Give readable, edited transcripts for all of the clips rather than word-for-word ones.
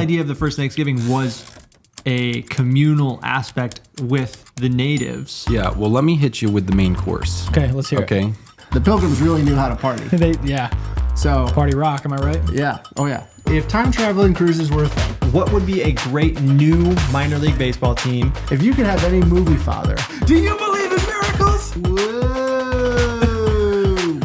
idea of the first Thanksgiving was a communal aspect with the natives. Yeah, well, let me hit you with the main course. Okay, let's hear it. Okay. The Pilgrims really knew how to party. So Party rock, am I right? yeah, oh yeah. If time traveling cruises were a thing, What would be a great new minor league baseball team? if you could have any movie father, do you believe in miracles? Whoa!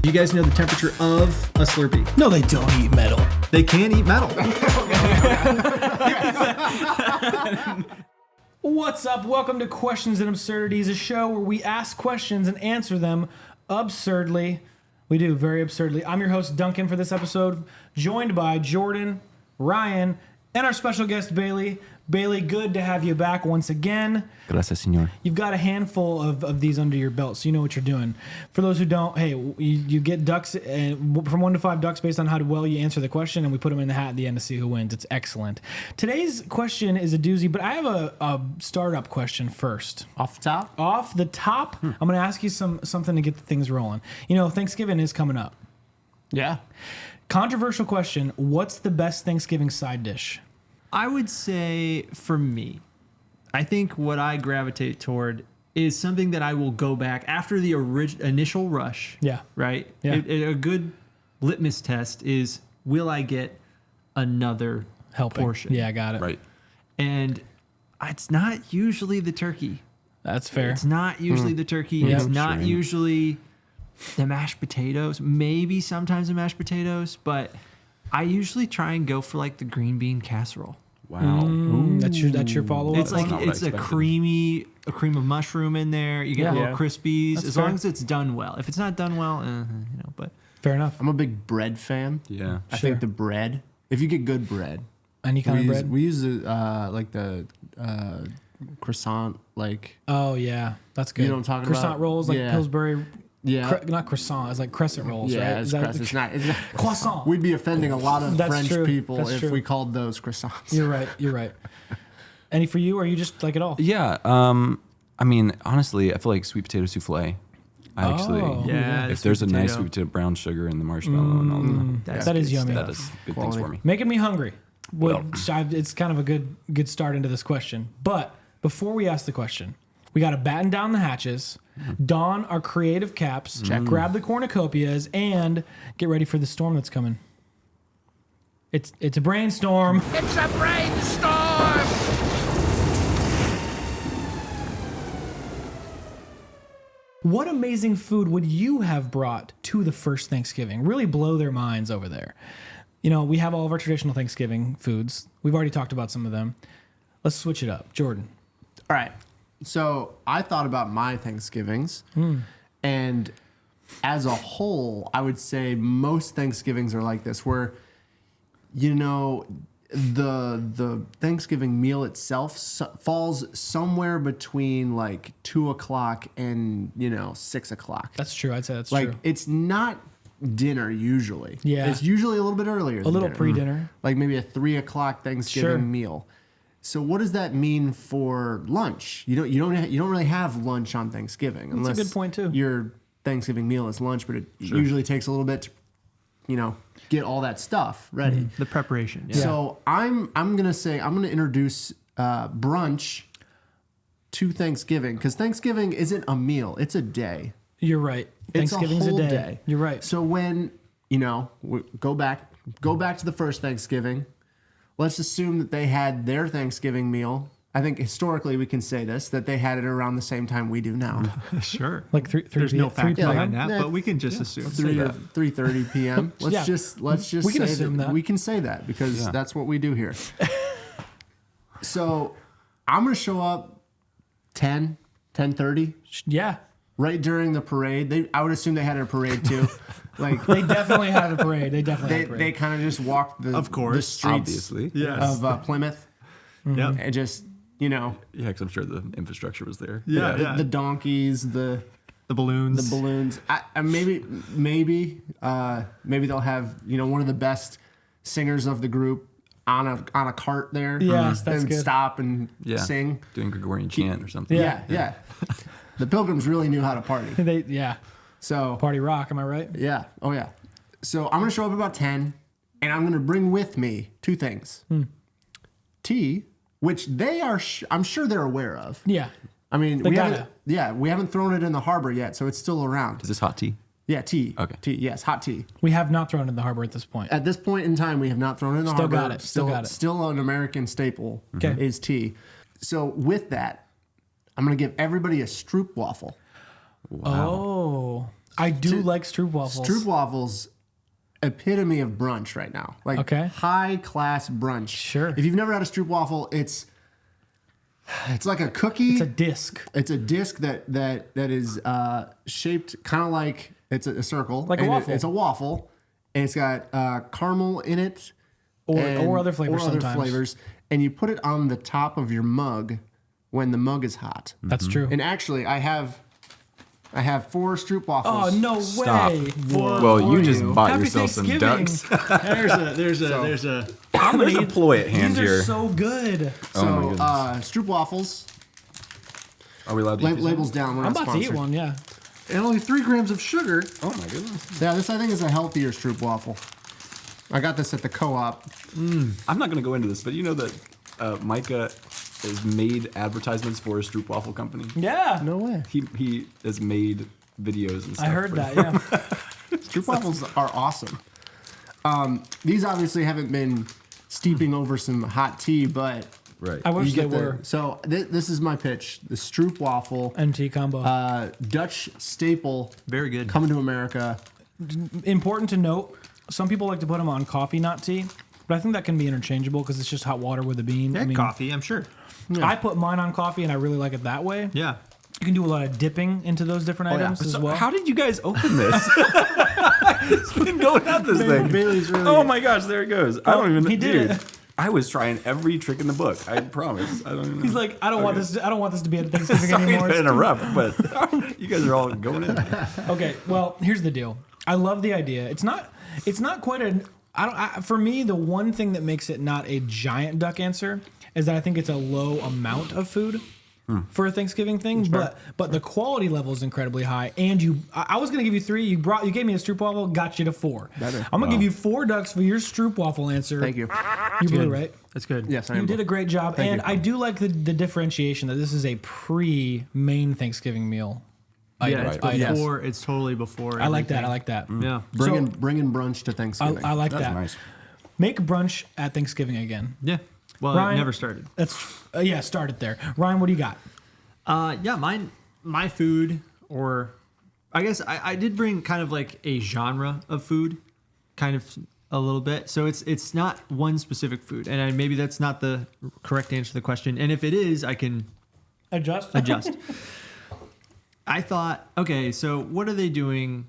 Do you guys know the temperature of a Slurpee? No, they don't eat metal. They can eat metal. What's up? Welcome to Questions and Absurdities, a show where we ask questions and answer them absurdly. We do, very absurdly. I'm your host, Duncan, for this episode, joined by Jordan, Ryan, and our special guest, Bailey. Bailey, good to have you back once again. Gracias, señor. You've got a handful of these under your belt, so you know what you're doing. For those who don't, hey, you get ducks from 1 to 5 ducks based on how well you answer the question, and we put them in the hat at the end to see who wins. It's excellent. Today's question is a doozy, but I have a startup question first. Off the top? Off the top, I'm going to ask you something to get things rolling. You know, Thanksgiving is coming up. Yeah. Controversial question. What's the best Thanksgiving side dish? I would say for me, I think what I gravitate toward is something that I will go back after the initial rush. Yeah. Right? Yeah. A good litmus test is, will I get another Helping. portion? Yeah, I got it. Right. And it's not usually the turkey. That's fair. It's not usually the turkey. Yeah. It's not Sure. usually the mashed potatoes. Maybe sometimes the mashed potatoes, but I usually try and go for like the green bean casserole. Wow. That's your follow-up? It's like not what I it's a expected. cream of mushroom in there. You get Yeah. little Yeah. crispies That's as fair. long as it's done well. If it's not done well, but Fair enough. I'm a big bread fan. Yeah. I Sure. think the bread, if you get good bread, Any kind of bread? we use like the croissant, like Oh, yeah. That's good. You know what I'm talking Croissant about? rolls, like Yeah. Pillsbury. yeah, Not croissant. It's like crescent rolls, yeah, right? it's, Is that- crust. It's not. Croissant. We'd be offending a lot of That's French true. people That's if true. we called those croissants. You're right. Any for you, or you just like it all? Yeah. I mean, honestly, I feel like sweet potato souffle. I actually, Oh. yeah, if the there's a sweet nice potato. sweet potato, brown sugar and the marshmallow and all That is yummy. that is good things for me. Making me hungry. It's kind of a good start into this question. But before we ask the question, we got to batten down the hatches, don our creative caps, grab the cornucopias, and get ready for the storm that's coming. It's a brainstorm. It's a brainstorm! What amazing food would you have brought to the first Thanksgiving? Really blow their minds over there. You know, we have all of our traditional Thanksgiving foods. We've already talked about some of them. Let's switch it up. Jordan. All right. So I thought about my Thanksgivings, and as a whole, I would say most Thanksgivings are like this, where you know the Thanksgiving meal itself falls somewhere between like 2:00 and 6:00. That's true. I'd say that's Like true. it's not dinner usually. Yeah. It's usually a little bit earlier. A little pre-dinner. Like maybe a 3:00 Thanksgiving Sure. meal. So what does that mean for lunch? You don't really have lunch on Thanksgiving That's a good point, too. Your Thanksgiving meal is lunch, but it usually takes a little bit to, get all that stuff ready. the preparation. Yeah. So I'm gonna introduce brunch to Thanksgiving, because Thanksgiving isn't a meal; it's a day. You're right. It's Thanksgiving's a whole day. day. You're right. So when we go back to the first Thanksgiving. Let's assume that they had their Thanksgiving meal. I think historically we can say this, that they had it around the same time we do now. Sure. Like three There's no p.m. fact behind that, Yeah. but we can just assume. 3:30 p.m. Yeah. Let's just We can say assume that. we can say that because Yeah. that's what we do here. So I'm gonna show up 10:30 Yeah. right during the parade. I would assume they had a parade too. Like They definitely had a parade. They definitely had a they parade. kind of just walked the streets Obviously. Yes. of Plymouth Yep. and just Yeah, because I'm sure the infrastructure was there. Yeah. the donkeys, the balloons. balloons. Maybe they'll have one of the best singers of the group on a cart there. Yes, that's and good. stop and Yeah. sing. Doing Gregorian chant or something. Yeah. The Pilgrims really knew how to party. So Party rock, am I right? yeah, oh yeah. So I'm gonna show up about 10, and I'm gonna bring with me two things: tea, which they are, I'm sure they're aware of. Yeah. I mean, They we gotta. haven't thrown it in the harbor yet, so it's still around. Is this hot tea? Yeah, tea. Okay. Tea, yes, hot tea. We have not thrown it in the harbor at this point. At this point in time, we have not thrown it in the Still harbor. got it. Still got it. Still an American staple Okay. is tea. So with that, I'm going to give everybody a Stroopwaffle. Oh, I do like Stroopwaffles. Stroopwaffles, epitome of brunch right now. Like Okay. high class brunch. Sure. If you've never had a Stroopwaffle, it's like a cookie. It's a disc. It's a disc that is shaped kind of like it's a circle. Like a and waffle. It's a waffle, and it's got caramel in it, Or other flavors sometimes. And you put it on the top of your mug when the mug is hot. That's true. And actually, I have 4 Stroopwaffles. Oh, no Stop. way. Well, you just bought Happy yourself some Thanksgiving. ducks. There's a I'm There's gonna a eat- ploy at hand These are here. so good. Oh my So, goodness. Stroopwaffles, Are we allowed to eat these? labels down. We're I'm not about to eat sponsored. one, yeah. And only 3 grams of sugar. Oh my goodness. Yeah, this I think is a healthier Stroopwaffle. I got this at the co-op. I'm not going to go into this, but you know that Micah has made advertisements for a Stroopwaffle company. Yeah. No way. He has made videos and stuff. I heard for that, them. yeah. Stroopwaffles are awesome. These obviously haven't been steeping over some hot tea, but Right. I wish you they get were. So this is my pitch: the Stroopwaffle, MT combo. Dutch staple, Very good. coming to America. Important to note, some people like to put them on coffee, not tea. But I think that can be interchangeable because it's just hot water with a bean. Yeah, coffee, I'm sure. I put mine on coffee and I really like it that way. Yeah. You can do a lot of dipping into those different yeah. items as So well. how did you guys open this? It's been going at this thing. Bailey's really. Oh my gosh, there it goes. I don't even. he did dude, it. I was trying every trick in the book. I promise. I don't even know. He's like, I don't want this. I don't want this to be at Thanksgiving Sorry anymore. to It's too- interrupt, but you guys are all going in. Okay, well, here's the deal. I love the idea. It's not quite a. For me, the one thing that makes it not a giant duck answer is that I think it's a low amount of food for a Thanksgiving thing. But the quality level is incredibly high. And I was gonna give you 3. You gave me a Stroopwaffle, got you to 4. Better. I'm gonna give you 4 ducks for your Stroopwaffle answer. Thank you. You blew, right? That's good. Yes, I You am. did a great job, and you. I do like the differentiation that this is a pre-main Thanksgiving meal. Yeah, item. it's Yes. before. It's totally before. I like that. I everything. like that. Yeah. Bringing brunch to Thanksgiving. I like That's that. nice. Make brunch at Thanksgiving again. Yeah. Well, Ryan- it never started. That's yeah. Start it there. Ryan, what do you got? Yeah, my food, or I guess I did bring kind of like a genre of food, kind of a little bit. So it's not one specific food, and maybe that's not the correct answer to the question. And if it is, I can Adjust. adjust. I thought, okay, so what are they doing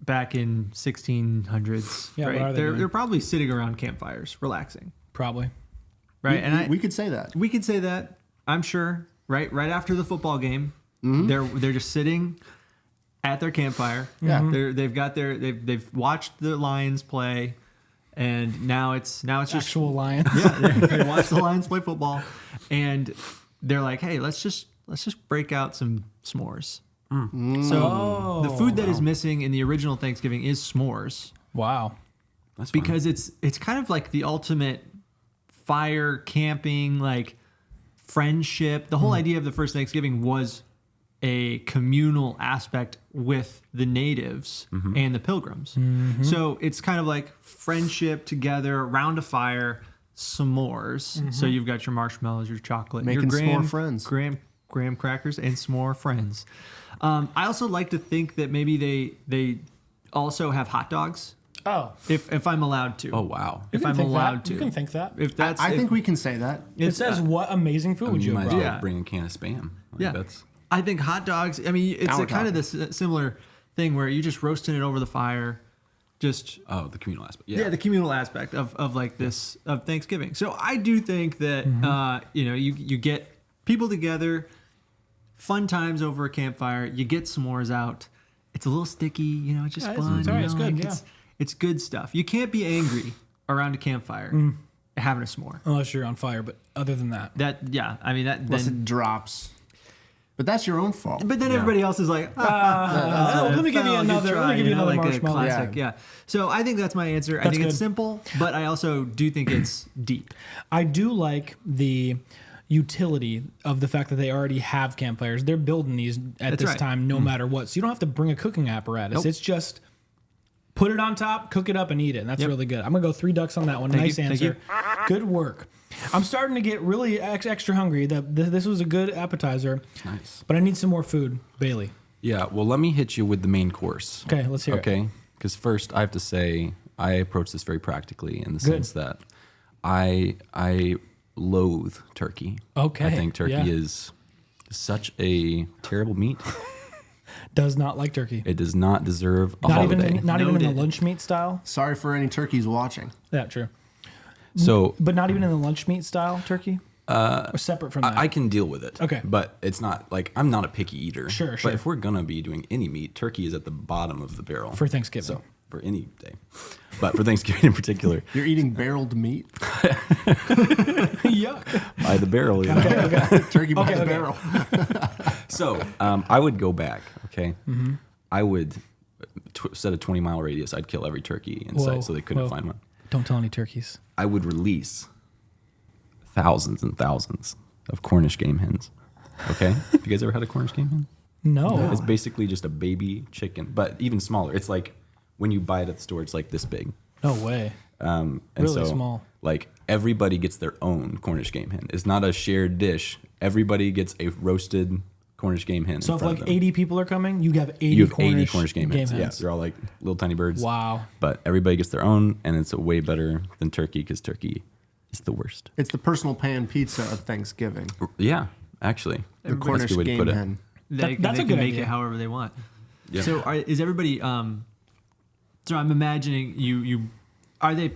back in 1600s? Yeah, what right? are they doing? They're probably sitting around campfires, relaxing, Probably. right? And we could say that. we could say that, I'm sure, right after the football game, they're just sitting at their campfire. Yeah. They've watched the Lions play, and now it's just Actual lion. they watch the Lions play football, and they're like, hey, let's just break out some s'mores. So the food that is missing in the original Thanksgiving is s'mores, Wow. That's fun. because it's kind of like the ultimate fire camping, like friendship. The whole idea of the first Thanksgiving was a communal aspect with the natives and the pilgrims. So it's kind of like friendship together around a fire, s'mores. So you've got your marshmallows, your chocolate, Making your s'more friends. graham crackers, and s'more friends. I also like to think that maybe they also have hot dogs, Oh. if I'm allowed to. Oh wow. If I'm allowed to. You can think that. If that's I if- think we can say that. It it's, says what amazing food would You you might have as well brought? Yeah. bring a can of spam. Like, Yeah. That's I think hot dogs. I mean, it's Now we're kind of talking. this similar thing where you just roasting it over the fire, just the communal aspect. yeah, the communal aspect of like this of Thanksgiving. So I do think that you get people together, fun times over a campfire. You get s'mores out. It's a little sticky, it's just Yeah, it's- fun. it's all right, you it's know, good, like, yeah. It's good stuff. You can't be angry around a campfire having a s'more. Unless you're on fire, but other than that. I mean that Unless then it drops. But that's your own fault. But then everybody else is like, let me give you another. Let me give you another like a marshmallow. classic. Yeah. So I think that's my answer. I think good. it's simple, but I also do think it's deep. I do like the utility of the fact that they already have campfires. They're building these at That's this right. time, no matter what. So you don't have to bring a cooking apparatus. Nope. It's just put it on top, cook it up, and eat it. And that's Yep. really good. I'm gonna go 3 ducks on that one. Thank Nice you, thank answer. Good work. I'm starting to get really extra hungry. This was a good appetizer, Nice. but I need some more food. Bailey. Yeah, well, let me hit you with the main course. Okay, let's hear it. Okay, because first I have to say I approach this very practically in the sense that I loathe turkey. Okay, I think turkey yeah. is such a terrible meat. Does not like turkey. It does not deserve a Not holiday. even in the Noted. lunch meat style. Sorry for any turkeys watching. Yeah, true. So But not even in the lunch meat style turkey. Or separate from that. I can deal with it. Okay. But it's not like I'm not a picky eater. Sure, sure. But if we're gonna be doing any meat, turkey is at the bottom of the barrel For Thanksgiving. So for any day, but for Thanksgiving in particular, You're eating barreled meat? Yuck. by the barrel. You know? Turkey by Okay, the okay. barrel. So I would go back. Okay. Mm-hmm. I would set a 20-mile radius. I'd kill every turkey in Whoa, sight so they couldn't whoa. find one. Don't tell any turkeys. I would release thousands and thousands of Cornish game hens. Okay. Have you guys ever had a Cornish game hen? No. It's basically just a baby chicken, but even smaller. It's like when you buy it at the store, it's like this big. No way. And Really so, small. Like everybody gets their own Cornish game hen. It's not a shared dish. Everybody gets a roasted Cornish game hen. So in if front like of them. 80 people are coming, you have 80 You have Cornish, 80 Cornish game hens. Yeah, they're all like little tiny birds. Wow. But everybody gets their own, and it's way better than turkey because turkey is the worst. It's the personal pan pizza of Thanksgiving. Yeah, actually. The That's a Cornish good way to game put it. hen. That's They a can good make idea. it however they want. Yeah. So is everybody? So I'm imagining you. Are they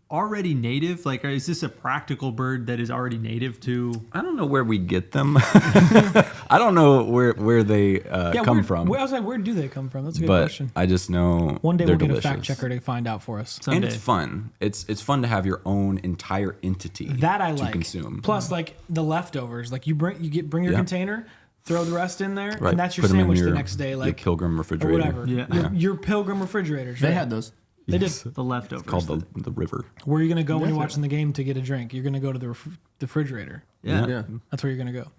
already native? Like, is this a practical bird that is already native to? I don't know where we get them. I don't know where they come from. I was like, where do they come from? That's a good But question. I just know One day they're we'll get delicious. a fact checker to find out for us. Someday. And it's fun. It's fun to have your own entire entity That I to like. consume. Plus, like the leftovers, like you bring your Yeah. container, throw the rest in there, Right. and that's your Put 'em in sandwich the your- next day, your like Pilgrim or refrigerator. whatever. Yeah. Your Pilgrim refrigerators. They right? had those. They did. Yes. The leftovers. It's called the river. Where are you gonna go when you're Yeah. watching the game to get a drink? You're gonna go to the refrigerator. Yeah. Yeah. That's where you're gonna go.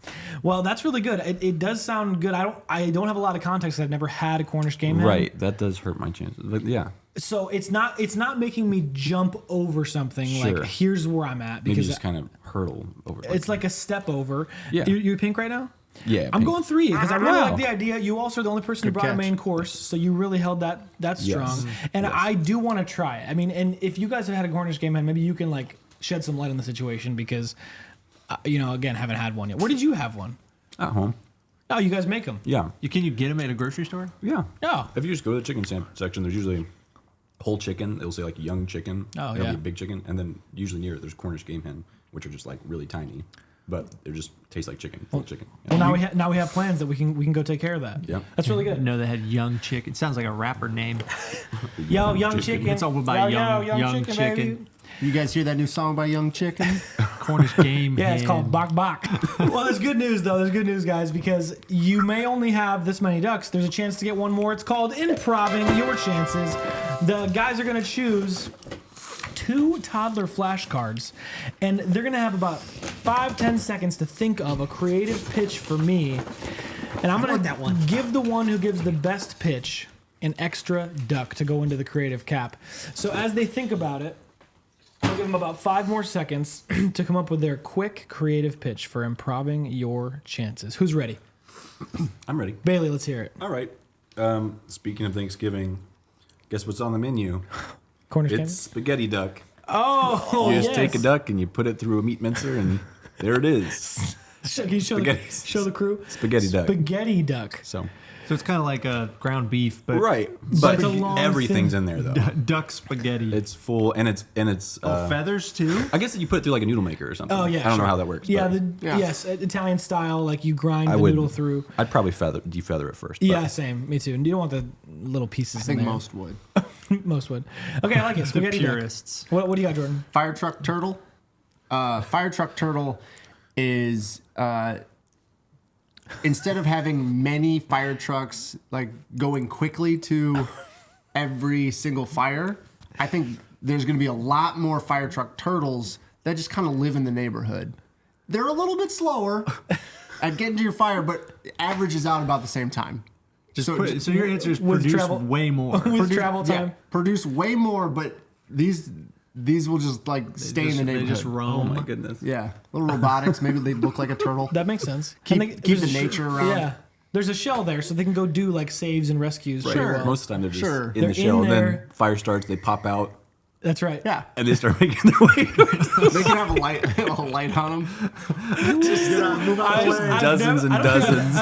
Well, that's really good. It does sound good. I don't have a lot of context. I've never had a Cornish game hen. Right. That does hurt my chances. But yeah. So it's not making me jump over something. Sure. Like here's where I'm at Maybe because just kind of hurdle over. it's like a step over. Yeah. You pink right now? Yeah. I'm pink. going 3 because I really Wow. like the idea. You also are the only person who Good brought a catch. main course, so you really held that strong. Yes. And Yes. I do want to try it. I mean, and if you guys have had a Cornish game hen, maybe you can like shed some light on the situation because, again, haven't had one yet. Where did you have one? At home. Oh, you guys make them. Yeah. Can you get them at a grocery store? Yeah. Oh. If you just go to the chicken section, there's usually whole chicken. They'll say like young chicken. Oh, There'll yeah. be a big chicken, and then usually near it there's Cornish game hen, which are just like really tiny, but they just taste like chicken, full chicken. Well, now we have plans that we can go take care of that. Yeah. That's really good. No, they had young chicken. It sounds like a rapper name. Yo, young chicken. It's all about Yo, young chicken. baby. You guys hear that new song by Young Chicken? Cornish game. Yeah, it's hen. called Bok Bok. Well, there's good news, though. There's good news, guys, because you may only have this many ducks. There's a chance to get one more. It's called Improv-ing Your Chances. The guys are going to choose 2 toddler flashcards, and they're going to have about 5-10 seconds to think of a creative pitch for me. And I'm going to give the one who gives the best pitch an extra duck to go into the creative cap. So as they think about it, I'll give them about 5 more seconds to come up with their quick creative pitch for Improv-ing Your Chances. Who's ready? I'm ready. Bailey, let's hear it. All right. Speaking of Thanksgiving, guess what's on the menu? Cornish game? It's spaghetti duck. Oh, You just yes. take a duck and you put it through a meat mincer, and there it is. Can you show the crew? Spaghetti duck. Spaghetti duck. So So it's kind of like a ground beef, but right, but it's a long, everything's thin- in there though. duck spaghetti. It's full, and it's feathers too. I guess that you put it through like a noodle maker or something. Oh, yeah, I don't know sure. how that works. Yeah, but yes, Italian style, like you grind I the would noodle through. I'd probably defeather it first. Yeah, same. Me too. And you don't want the little pieces I think in there. most would. Most would. Okay, I like it. The Spaghetti duck. purists. What do you got, Jordan? Fire truck turtle. Fire truck turtle is instead of having many fire trucks like going quickly to every single fire, I think there's going to be a lot more fire truck turtles that just kind of live in the neighborhood. They're a little bit slower at getting to your fire, but averages out about the same time. So your answer is produce way more. Travel time. Yeah, produce way more, but these will just like stay in the neighborhood. They just roam. Oh my goodness. Yeah, little robotics. Maybe they look like a turtle. That makes sense. Keep the nature around. Yeah. There's a shell there, so they can go do like saves and rescues. Right. Sure. Well. Most of the time they're just in They're the shell, in and then there. fire starts. They pop out, That's right. Yeah, and they start making their way. they can have a light on them. Dozens and dozens.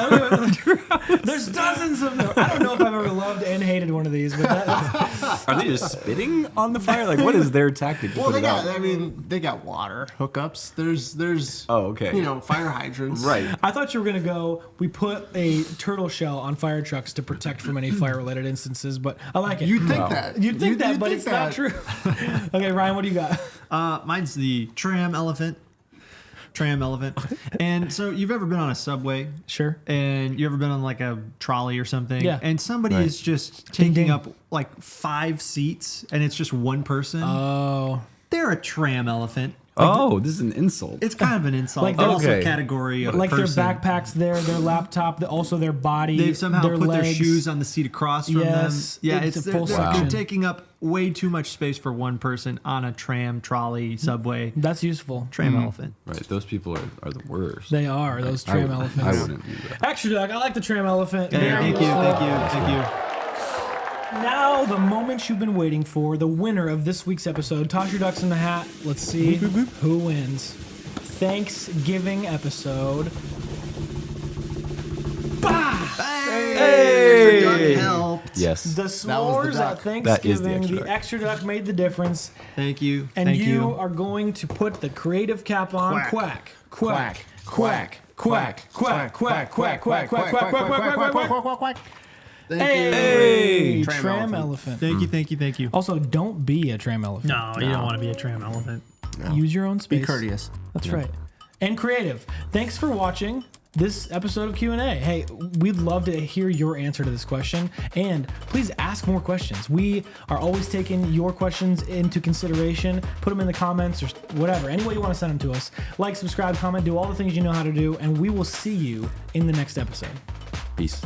There's dozens of them. I don't know if I've ever loved and hated one of these, but that's, Are they just spitting on the fire? Like, what is their tactic? To Well, put they it out? got. I mean, they got water hookups. There's. Oh, okay. Fire hydrants. Right. I thought you were gonna go. We put a turtle shell on fire trucks to protect from any fire-related instances, but I like it. You'd think that. You'd think that, you'd but think it's that. not true. Okay, Ryan, what do you got? Mine's the tram elephant. And so you've ever been on a subway? Sure. And you ever been on like a trolley or something? Yeah. And somebody Right. is just Ding, taking ding. up like 5 seats and it's just one person. Oh, They're a tram elephant. Oh, this is an insult. It's kind of an insult, Like but they're- also a Okay. category of like person. their backpacks there, their laptop, also their body. They've somehow their put legs. their shoes on the seat across from Yes, them. Yeah, it's a they're, full they're, section. they're taking up way too much space for one person on a tram, trolley, subway. That's useful. Tram elephant. Right. Those people are the worst. They are those I tram would- elephants. I wouldn't do that. Actually, I like the tram elephant. Hey, Very thank you, useful. thank you. Now, the moment you've been waiting for, the winner of this week's episode. Toss your ducks in the hat. Let's see who wins. Thanksgiving episode. Hey! Helped. Yes. The was the s'mores duck. at Thanksgiving. extra The duck. extra duck made the difference. Thank you. And thank you are going to put the creative cap on. Quack. Quack. Quack. Quack. Quack. Quack. Quack. Quack. Quack. Quack. Quack. Quack. Quack. Quack. Hey, tram elephant. Thank you. Also, don't be a tram elephant. No, you don't want to be a tram elephant. Use your own space. Be courteous. That's right. And creative. Thanks for watching this episode of Q&A. Hey, we'd love to hear your answer to this question, and please ask more questions. We are always taking your questions into consideration. Put them in the comments or whatever. Any way you want to send them to us. Like, subscribe, comment, do all the things you know how to do, and we will see you in the next episode. Peace.